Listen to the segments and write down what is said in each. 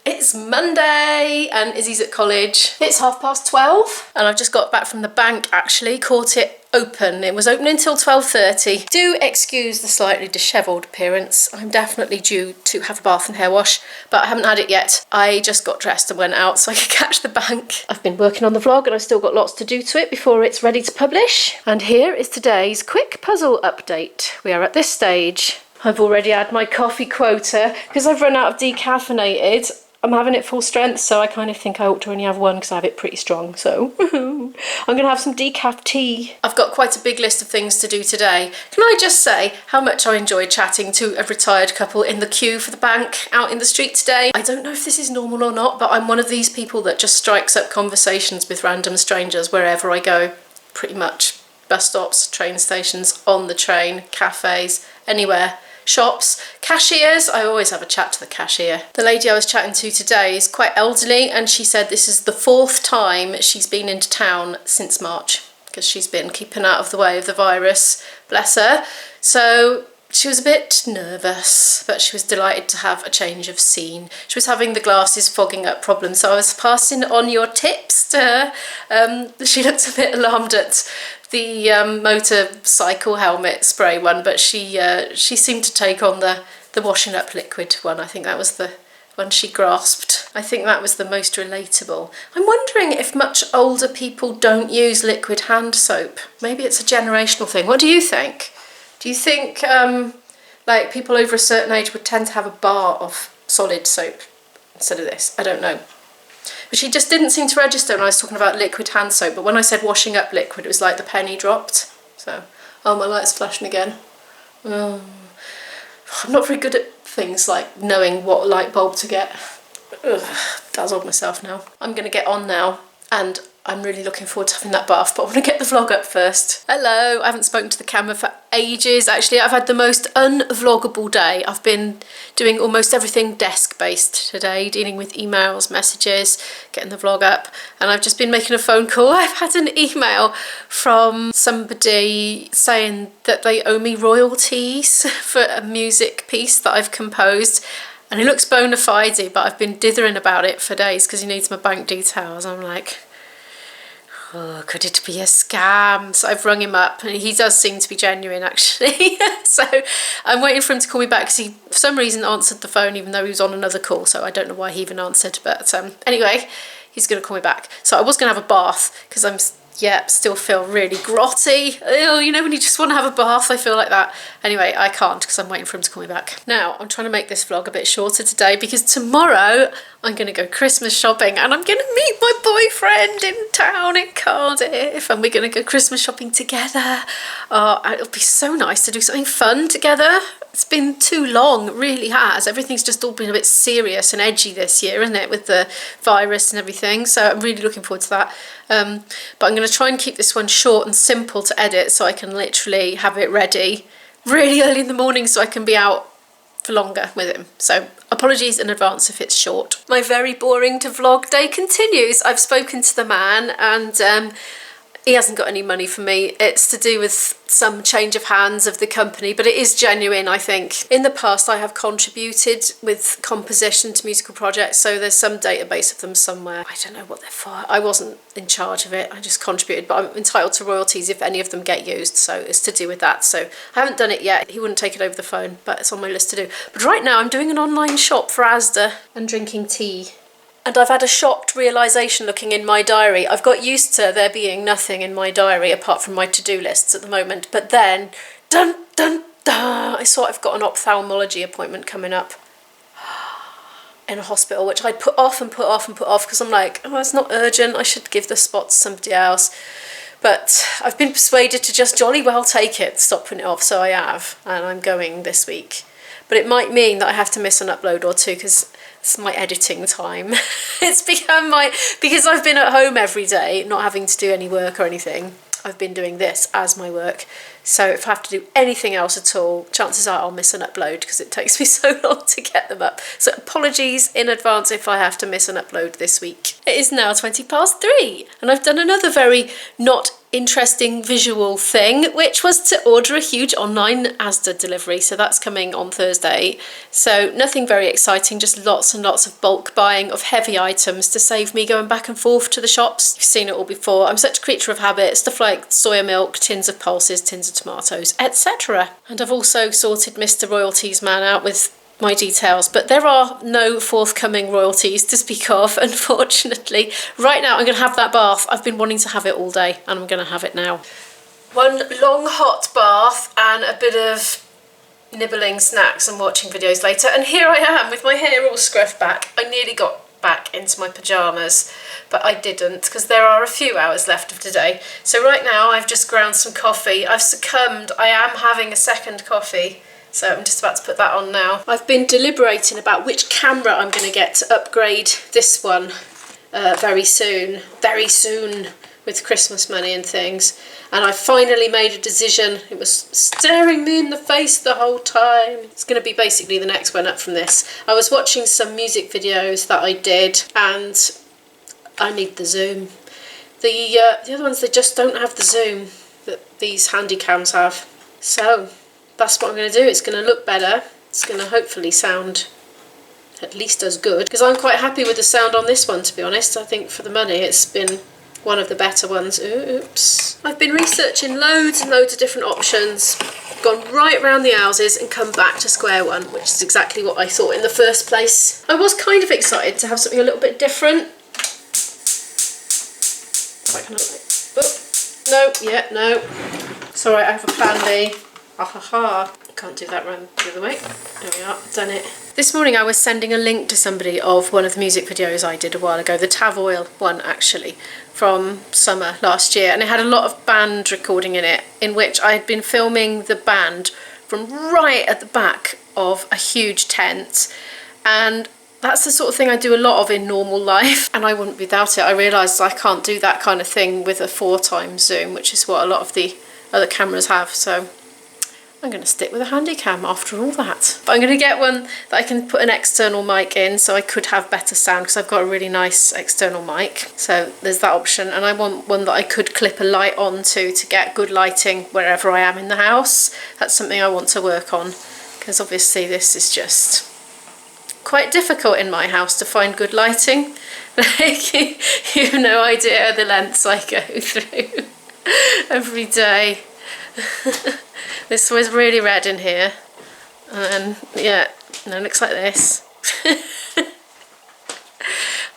It's Monday and Izzy's at college. It's 12:30 and I've just got back from the bank actually, caught it open. It was open until 12:30. Do excuse the slightly dishevelled appearance. I'm definitely due to have a bath and hair wash, but I haven't had it yet. I just got dressed and went out so I could catch the bank. I've been working on the vlog and I've still got lots to do to it before it's ready to publish. And here is today's quick puzzle update. We are at this stage. I've already had my coffee quota because I've run out of decaffeinated. I'm having it full strength, so I kind of think I ought to only have one because I have it pretty strong, so I'm going to have some decaf tea. I've got quite a big list of things to do today. Can I just say how much I enjoyed chatting to a retired couple in the queue for the bank out in the street today. I don't know if this is normal or not, but I'm one of these people that just strikes up conversations with random strangers wherever I go, pretty much. Bus stops, train stations, on the train, cafes, anywhere. Shops, cashiers, I always have a chat to the cashier. The lady I was chatting to today is quite elderly and she said this is the 4th time she's been into town since March because she's been keeping out of the way of the virus, bless her. So she was a bit nervous, but she was delighted to have a change of scene. She was having the glasses fogging up problem, so I was passing on your tips to her. She looked a bit alarmed at the motorcycle helmet spray one, but she seemed to take on the washing up liquid one. I think that was the one she grasped. I think that was the most relatable. I'm wondering if much older people don't use liquid hand soap. Maybe it's a generational thing. What do you think? Do you think like people over a certain age would tend to have a bar of solid soap instead of this? I don't know. But she just didn't seem to register when I was talking about liquid hand soap. But when I said washing up liquid, it was like the penny dropped. So, oh, my light's flashing again. Oh. I'm not very good at things like knowing what light bulb to get. Ugh, dazzled myself now. I'm going to get on now and I'm really looking forward to having that bath, but I want to get the vlog up first. Hello, I haven't spoken to the camera for ages. Actually, I've had the most unvloggable day. I've been doing almost everything desk-based today, dealing with emails, messages, getting the vlog up, and I've just been making a phone call. I've had an email from somebody saying that they owe me royalties for a music piece that I've composed. And it looks bona fide, but I've been dithering about it for days because he needs my bank details. I'm like, oh, could it be a scam? So I've rung him up and he does seem to be genuine actually. So I'm waiting for him to call me back because he for some reason answered the phone even though he was on another call, so I don't know why he even answered, but anyway, he's going to call me back. So I was going to have a bath because I'm still feel really grotty. Ew, you know when you just want to have a bath, I feel like that. Anyway, I can't because I'm waiting for him to call me back. Now, I'm trying to make this vlog a bit shorter today because tomorrow I'm going to go Christmas shopping and I'm going to meet my boyfriend in town in Cardiff and we're going to go Christmas shopping together. It'll be so nice to do something fun together. It's been too long, it really has. Everything's just all been a bit serious and edgy this year, isn't it, with the virus and everything. So I'm really looking forward to that. But I'm going to try and keep this one short and simple to edit so I can literally have it ready really early in the morning so I can be out for longer with him. So apologies in advance if it's short. My very boring to vlog day continues. I've spoken to the man and he hasn't got any money for me. It's to do with some change of hands of the company, but it is genuine, I think. In the past, I have contributed with composition to musical projects, so there's some database of them somewhere. I don't know what they're for. I wasn't in charge of it. I just contributed, but I'm entitled to royalties if any of them get used, so it's to do with that. So I haven't done it yet. He wouldn't take it over the phone, but it's on my list to do. But right now, I'm doing an online shop for Asda and drinking tea. And I've had a shocked realisation looking in my diary. I've got used to there being nothing in my diary apart from my to-do lists at the moment. But then, dun, dun, dun, I saw I've got an ophthalmology appointment coming up in a hospital, which I'd put off and put off and put off because I'm like, oh, it's not urgent. I should give the spot to somebody else. But I've been persuaded to just jolly well take it, stop putting it off. So I have, and I'm going this week. But it might mean that I have to miss an upload or two because it's my editing time. It's become because I've been at home every day, not having to do any work or anything. I've been doing this as my work. So if I have to do anything else at all, chances are I'll miss an upload because it takes me so long to get them up. So apologies in advance if I have to miss an upload this week. It is now 3:20 and I've done another very not interesting visual thing, which was to order a huge online Asda delivery. So that's coming on Thursday. So nothing very exciting, just lots and lots of bulk buying of heavy items to save me going back and forth to the shops. You've seen it all before. I'm such a creature of habit. Stuff like soya milk, tins of pulses, tins of tomatoes, etc. And I've also sorted Mr. Royalties man out with my details, but there are no forthcoming royalties to speak of, unfortunately. Right now I'm going to have that bath. I've been wanting to have it all day and I'm going to have it now. One long hot bath and a bit of nibbling snacks and watching videos later, and here I am with my hair all scruffed back. I nearly got back into my pyjamas, but I didn't because there are a few hours left of today. So right now I've just ground some coffee. I've succumbed. I am having a second coffee. So I'm just about to put that on now. I've been deliberating about which camera I'm going to get to upgrade this one very soon with Christmas money and things. And I finally made a decision. It was staring me in the face the whole time. It's going to be basically the next one up from this. I was watching some music videos that I did and I need the zoom. The other ones, they just don't have the zoom that these handy cams have. So that's what I'm going to do. It's going to look better. It's going to hopefully sound at least as good, because I'm quite happy with the sound on this one, to be honest. I think for the money it's been one of the better ones. Oops. I've been researching loads and loads of different options, gone right round the houses and come back to square one, which is exactly what I thought in the first place. I was kind of excited to have something a little bit different. Oh, no, yeah, no. It's alright, I have a plan B. Ha ha ha. Can't do that round the other way. There we are, done it. This morning I was sending a link to somebody of one of the music videos I did a while ago, the Tafwyl one actually, from summer last year, and it had a lot of band recording in it, in which I had been filming the band from right at the back of a huge tent, and that's the sort of thing I do a lot of in normal life, and I wouldn't be without it. I realised I can't do that kind of thing with a 4x zoom, which is what a lot of the other cameras have, so I'm going to stick with a handy cam after all that. But I'm going to get one that I can put an external mic in, so I could have better sound, because I've got a really nice external mic. So there's that option, and I want one that I could clip a light onto to get good lighting wherever I am in the house. That's something I want to work on, because obviously this is just quite difficult in my house to find good lighting. Like, you have no idea the lengths I go through every day. This was really red in here, and yeah, no, it looks like this.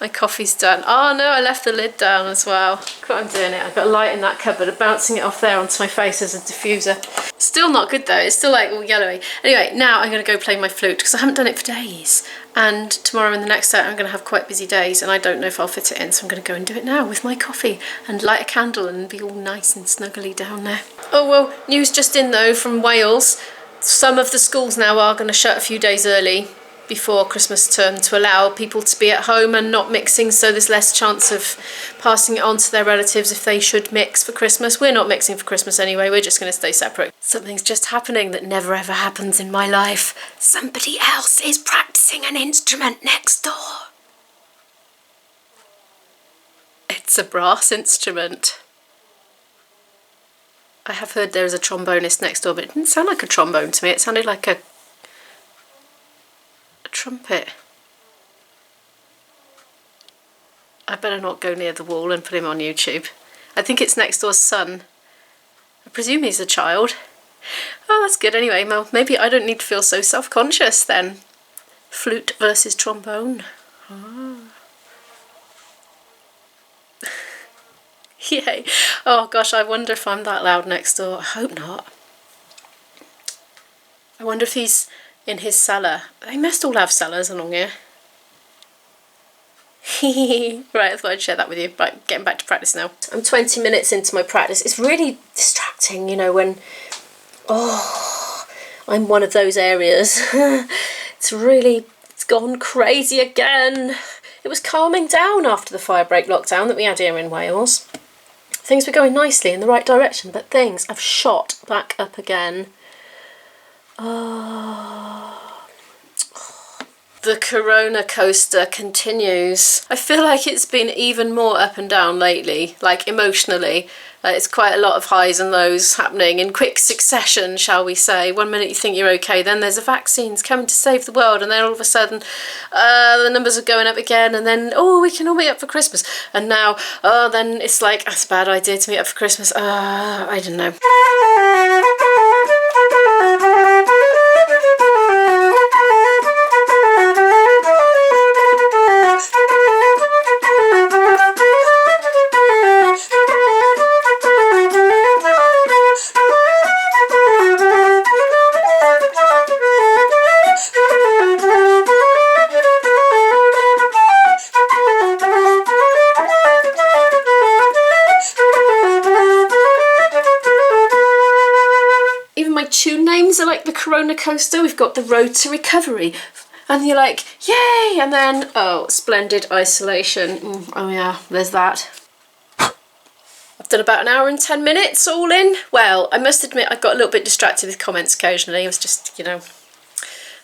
My coffee's done. Oh no, I left the lid down as well. Look what I'm doing it. I've got a light in that cupboard, bouncing it off there onto my face as a diffuser. Still not good though, it's still like all yellowy. Anyway, now I'm going to go play my flute, because I haven't done it for days. And tomorrow and the next day I'm going to have quite busy days, and I don't know if I'll fit it in, so I'm going to go and do it now with my coffee and light a candle and be all nice and snuggly down there. Oh well, news just in though from Wales. Some of the schools now are going to shut a few days early before Christmas term to allow people to be at home and not mixing, so there's less chance of passing it on to their relatives if they should mix for Christmas. We're not mixing for Christmas anyway, we're just going to stay separate. Something's just happening that never ever happens in my life. Somebody else is practicing an instrument next door. It's a brass instrument. I have heard there is a trombonist next door, but it didn't sound like a trombone to me. It sounded like a trumpet. I better not go near the wall and put him on YouTube. I think it's next door's son. I presume he's a child. Oh, that's good anyway. Well, maybe I don't need to feel so self-conscious then. Flute versus trombone. Ah. Yay. Oh gosh, I wonder if I'm that loud next door. I hope not. I wonder if he's in his cellar. They must all have cellars along here. Right, I thought I'd share that with you. Right, getting back to practice now. I'm 20 minutes into my practice. It's really distracting, you know, when, oh, I'm one of those areas. It's gone crazy again. It was calming down after the firebreak lockdown that we had here in Wales. Things were going nicely in the right direction, but things have shot back up again. The Corona coaster continues. I feel like it's been even more up and down lately, like emotionally. It's quite a lot of highs and lows happening in quick succession, shall we say. One minute you think you're okay, then there's a vaccine's coming to save the world, and then all of a sudden the numbers are going up again, and then, oh, we can all meet up for Christmas. And now, oh, then it's like, that's a bad idea to meet up for Christmas. I don't know. Tune names are like the Corona coaster. We've got the Road to Recovery, and you're like, yay! And then, oh, Splendid Isolation. Oh yeah, there's that. I've done about 1 hour and 10 minutes all in. Well, I must admit I got a little bit distracted with comments occasionally. I was just, you know,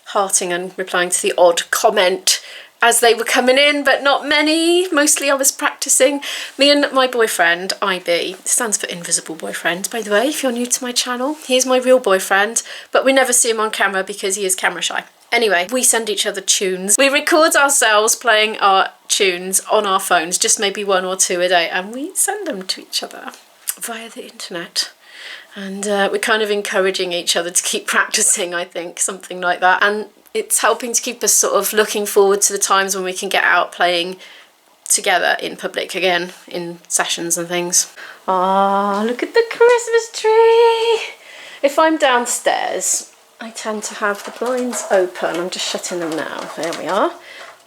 hearting and replying to the odd comment as they were coming in, but not many. Mostly I was practicing. Me and my boyfriend, IB, stands for Invisible Boyfriend, by the way, if you're new to my channel. He's my real boyfriend, but we never see him on camera because he is camera shy. Anyway, we send each other tunes. We record ourselves playing our tunes on our phones, just maybe 1 or 2 a day, and we send them to each other via the internet. And we're kind of encouraging each other to keep practicing, I think, something like that. And it's helping to keep us sort of looking forward to the times when we can get out playing together in public again, in sessions and things. Ah, look at the Christmas tree! If I'm downstairs, I tend to have the blinds open. I'm just shutting them now. There we are.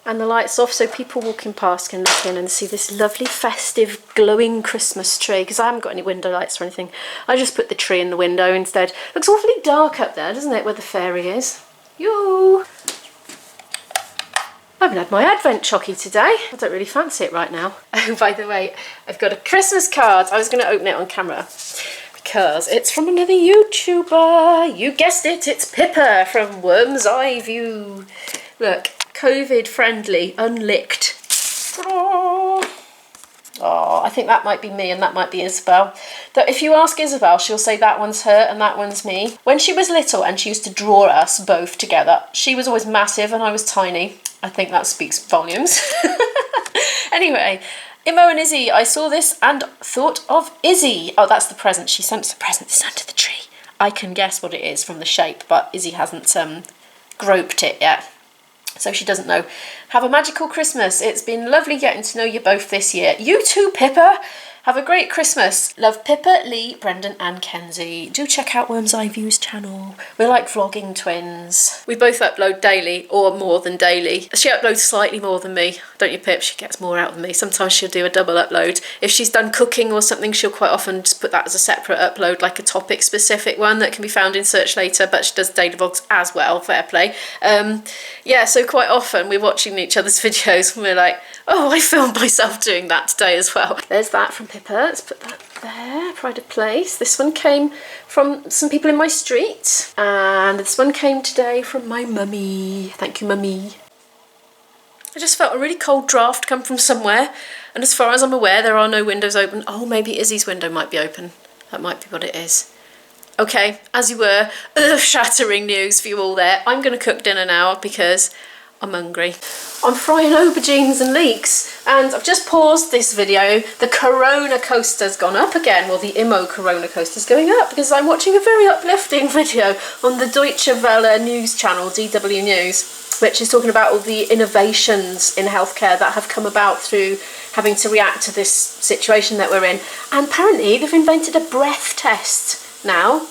And the lights off so people walking past can look in and see this lovely festive glowing Christmas tree, because I haven't got any window lights or anything. I just put the tree in the window instead. Looks awfully dark up there, doesn't it, where the fairy is? Yoo! I haven't had my advent chockey today. I don't really fancy it right now. Oh, by the way, I've got a Christmas card. I was going to open it on camera because it's from another YouTuber. You guessed it, it's Pippa from Worm's Eye View. Look, COVID friendly, unlicked. Oh, I think that might be me and that might be Isabel. Though if you ask Isabel, she'll say that one's her and that one's me. When she was little and she used to draw us both together, she was always massive and I was tiny. I think that speaks volumes. Anyway, Imo and Izzy, I saw this and thought of Izzy. Oh, that's the present. She sent us a present. It's under the tree. I can guess what it is from the shape, but Izzy hasn't groped it yet. So she doesn't know. Have a magical Christmas. It's been lovely getting to know you both this year. You too, Pippa. Have a great Christmas. Love, Pippa, Lee, Brendan and Kenzie. Do check out Worm's Eye View's channel. We're like vlogging twins. We both upload daily, or more than daily. She uploads slightly more than me. Don't you, Pip? She gets more out than me. Sometimes she'll do a double upload. If she's done cooking or something, she'll quite often just put that as a separate upload, like a topic specific one that can be found in Search Later, but she does daily vlogs as well, fair play. Yeah, so quite often we're watching each other's videos and we're like, oh, I filmed myself doing that today as well. There's that from Pippa. Let's put that there, pride of place. This one came from some people in my street, and this one came today from my mummy. Thank you, mummy. I just felt a really cold draft come from somewhere, and as far as I'm aware, there are no windows open. Oh, maybe Izzy's window might be open. That might be what it is. Okay, as you were, earth-shattering news for you all there. I'm going to cook dinner now because I'm hungry. I'm frying aubergines and leeks, and I've just paused this video. The Corona coaster's gone up again. Well, the Imo Corona coaster's going up because I'm watching a very uplifting video on the Deutsche Welle news channel, DW News, which is talking about all the innovations in healthcare that have come about through having to react to this situation that we're in. And apparently they've invented a breath test now.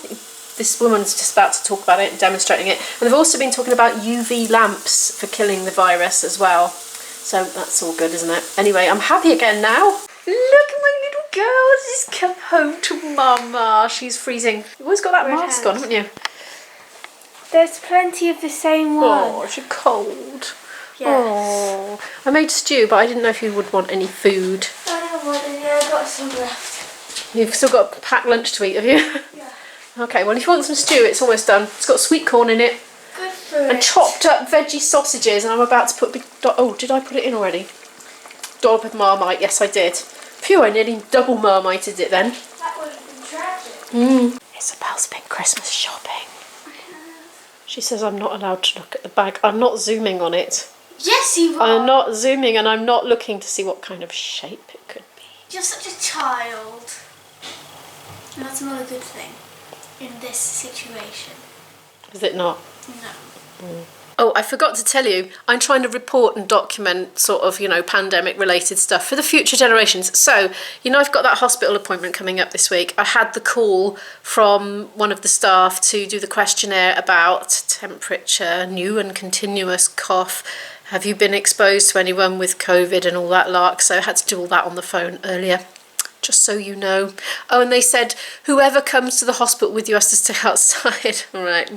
This woman's just about to talk about it and demonstrating it. And they've also been talking about UV lamps for killing the virus as well. So that's all good, isn't it? Anyway, I'm happy again now. Look at my little girl. She's come home to Mama. She's freezing. You've always got that mask on, haven't you? There's plenty of the same one. Oh, she's cold. Yes. Oh, I made stew, but I didn't know if you would want any food. I don't want any. I've got some left. You've still got a packed lunch to eat, have you? Yeah. Okay, well if you want some stew, it's almost done. It's got sweet corn in it. Good food. and chopped up veggie sausages, and I'm about to put oh, did I put it in already? Dollop of Marmite, yes I did. Phew, I nearly double Marmited it then. That would have been tragic. Isabel's been Christmas shopping. She says I'm not allowed to look at the bag. I'm not zooming on it. Yes, you are. I'm not zooming, and I'm not looking to see what kind of shape it could be. You're such a child. And that's not a good thing in this situation. Is it not? No. Oh, I forgot to tell you, I'm trying to report and document sort of, you know, pandemic related stuff for the future generations. So, you know, I've got that hospital appointment coming up this week. I had the call from one of the staff to do the questionnaire about temperature, new and continuous cough. Have you been exposed to anyone with COVID and all that lark? So I had to do all that on the phone earlier. Just so you know. Oh, and they said whoever comes to the hospital with you has to stay outside. All right,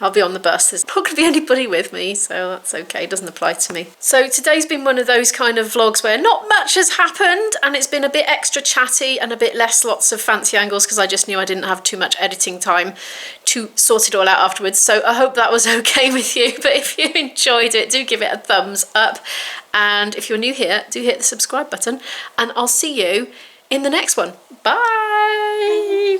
I'll be on the bus. There's not going to be anybody with me, so that's okay. It doesn't apply to me. So today's been one of those kind of vlogs where not much has happened, and it's been a bit extra chatty and a bit less lots of fancy angles because I just knew I didn't have too much editing time to sort it all out afterwards. So I hope that was okay with you. But if you enjoyed it, do give it a thumbs up. And if you're new here, do hit the subscribe button, and I'll see you in the next one. Bye.